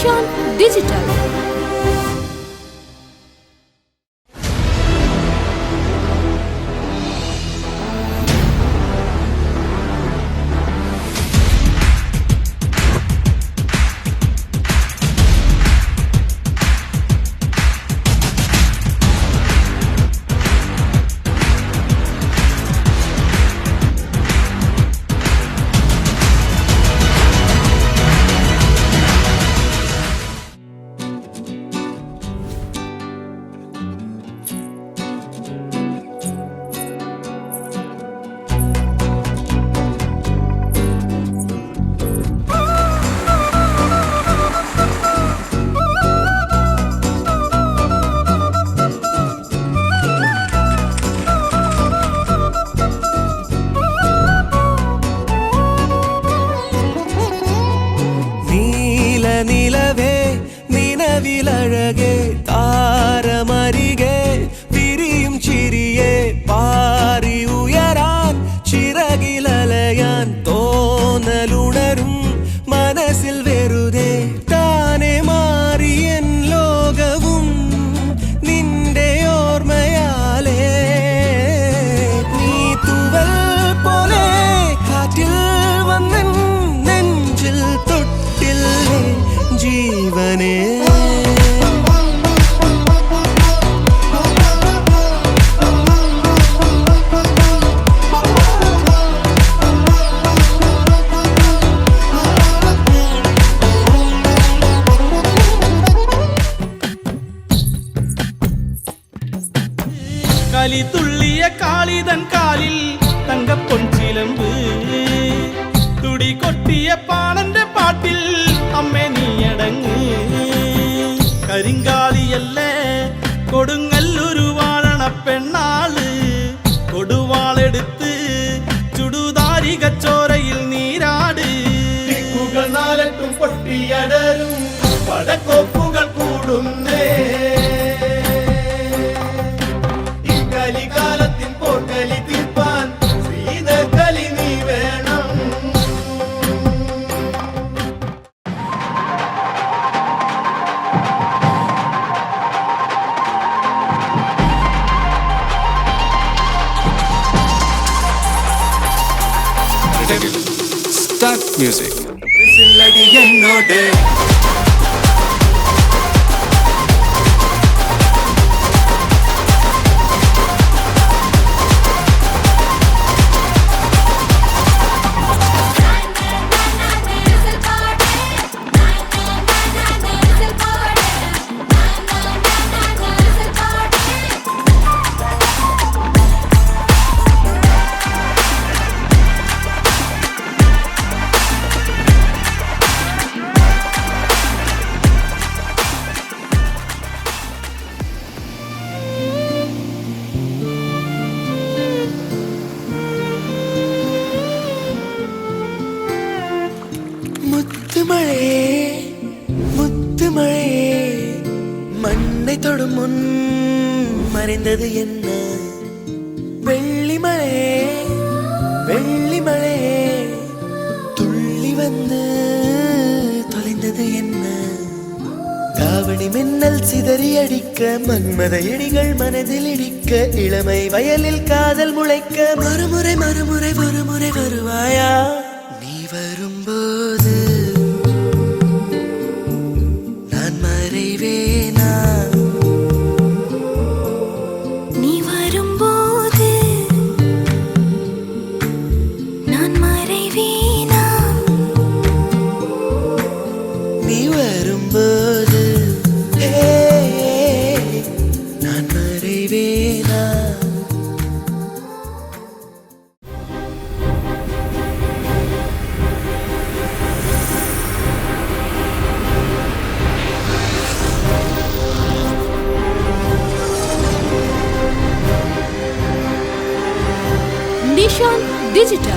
Nishan Digital. நிலவே நினவிலழகே தாரமரிகே விரியும் சிறியே பாரி உயரான் ചിറകിലലയാൻ തോന്നലുണരും മനസ്സിൽ വെറുതെ താനെ മാറിയൻ ലോകവും നിന്റെ ഓർമ്മയാലേ നീ തൂവൽ പോലെ കാറ്റിൽ വന്നൻ നെഞ്ചിൽ തൊട്ടില്ലേ ജീവനേ களி துள்ளிய காளிதன் காலில் தங்க பொன்சிலம்பு துடி கொட்டிய பாணந்த பாட்டில் அம்மே நீ அடங்கு കരിങ്കാളി அல்ல കൊടുങ്ങല്ലൂരു വാഴണ പെണ്ണാള് കൊടുവാളെടുത്ത് ചുടുതാരി കച്ചോരയിൽ നീരാട് നാലട്ടും പൊട്ടിയടരും പടക്കോപ്പുകൾ കൂടുന്നേ കലികാലത്തിൻ പോർക്കലി തീർപ്പാൻ ശ്രീധർക്കലി നീ വേണം Start music. എന്നോട് முத்துமழையே மண்ணை தொடும் முன் மறைந்தது என்ன வெள்ளிமழையே வெள்ளிமழையே துள்ளி வந்து தொலைந்தது என்ன தாவணி மின்னல் சிதறி அடிக்க மன்மத இடிகள் மனதில் இடிக்க இளமை வயலில் காதல் முளைக்க மறுமுறை மறுமுறை ஒருமுறை வருவாயா நீ வரும்போது நான் மறைவேனா நீ வரும்போது நான் மறைவேனா நீ வரும்போது நான் மறைவேனா Nishan Digital.